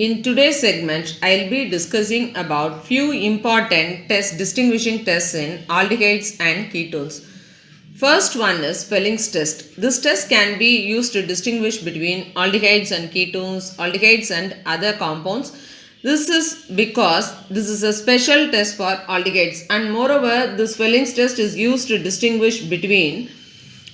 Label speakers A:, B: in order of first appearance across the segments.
A: In today's segment, I'll be discussing about few important distinguishing tests in aldehydes and ketones. First one is Felling's test. This test can be used to distinguish between aldehydes and ketones, aldehydes and other compounds. This is because this is a special test for aldehydes, and moreover this Felling's test is used to distinguish between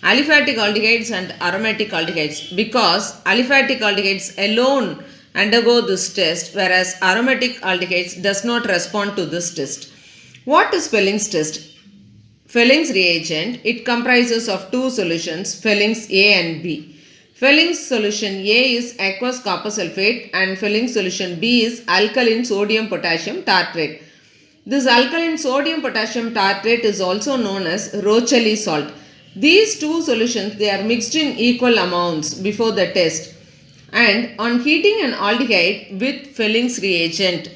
A: aliphatic aldehydes and aromatic aldehydes, because aliphatic aldehydes alone undergo this test, whereas aromatic aldehydes does not respond to this test. What is Felling's test? Felling's reagent, it comprises of two solutions, Felling's A and B. Felling's solution A is aqueous copper sulfate and Felling's solution B is alkaline sodium potassium tartrate. This alkaline sodium potassium tartrate is also known as Rochelli salt. These two solutions, they are mixed in equal amounts before the test. And on heating an aldehyde with Felling's reagent,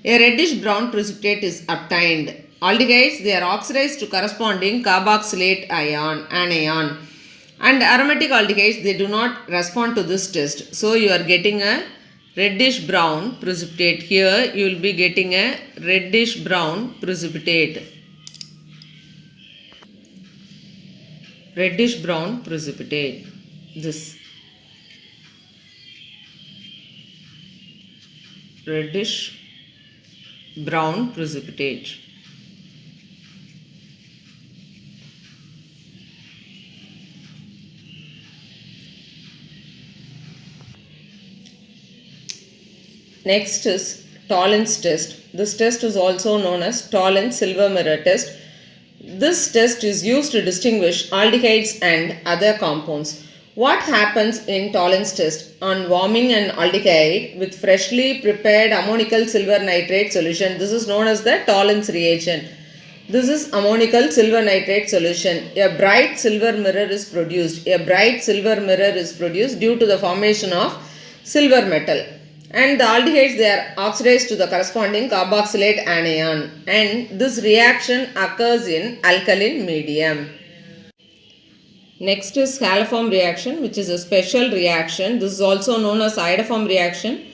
A: a reddish brown precipitate is obtained. Aldehydes, they are oxidized to corresponding carboxylate anion. And aromatic aldehydes, they do not respond to this test. So you are getting a reddish brown precipitate. Here you will be getting a reddish brown precipitate. Reddish brown precipitate. This reddish brown precipitate. Next is Tollens test. This test is also known as Tollens silver mirror test. This test is used to distinguish aldehydes and other compounds. What happens in Tollens test? On warming an aldehyde with freshly prepared ammonical silver nitrate solution, this is known as the Tollens reagent. This is ammonical silver nitrate solution. A bright silver mirror is produced. A bright silver mirror is produced due to the formation of silver metal. And the aldehydes, they are oxidized to the corresponding carboxylate anion, and this reaction occurs in alkaline medium. Next is haloform reaction, which is a special reaction. This is also known as iodoform reaction.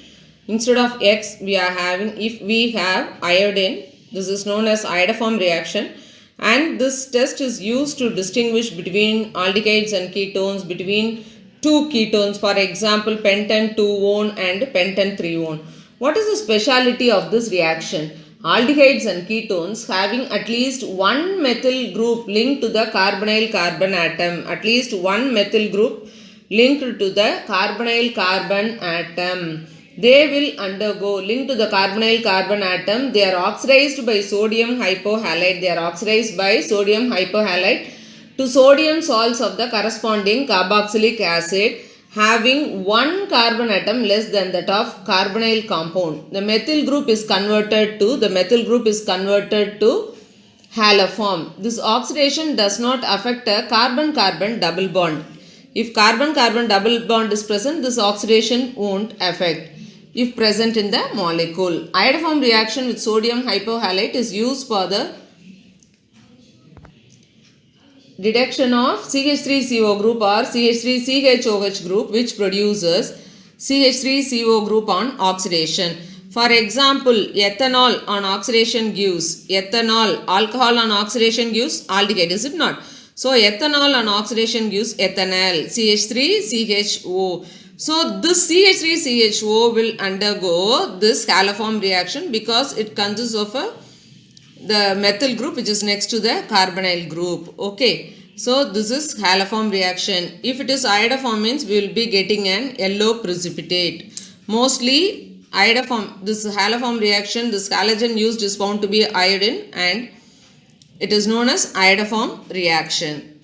A: Instead of X, if we have iodine, this is known as iodoform reaction, and this test is used to distinguish between aldehydes and ketones, between two ketones, for example pentane 2-one and pentane 3-one. What is the speciality of this reaction? Aldehydes and ketones having at least one methyl group linked to the carbonyl carbon atom. At least one methyl group linked to the carbonyl carbon atom. They will undergo linked to the carbonyl carbon atom. They are oxidized by sodium hypohalite. To sodium salts of the corresponding carboxylic acid having one carbon atom less than that of carbonyl compound. The methyl group is converted to haloform. This oxidation does not affect a carbon-carbon double bond. If carbon-carbon double bond is present, this oxidation won't affect if present in the molecule. Iodoform reaction with sodium hypohalite is used for the reduction of CH3CO group or CH3CHOH group, which produces CH3CO group on oxidation. For example, ethanol on oxidation gives alcohol on oxidation gives aldehyde, is it not? So ethanol on oxidation gives ethanol, CH3CHO. So this CH3CHO will undergo this haloform reaction because it consists of the methyl group which is next to the carbonyl group. Okay, so this is haloform reaction. If it is iodoform, means we will be getting an yellow precipitate. Mostly iodoform, this haloform reaction, this halogen used is found to be iodine, and it is known as iodoform reaction.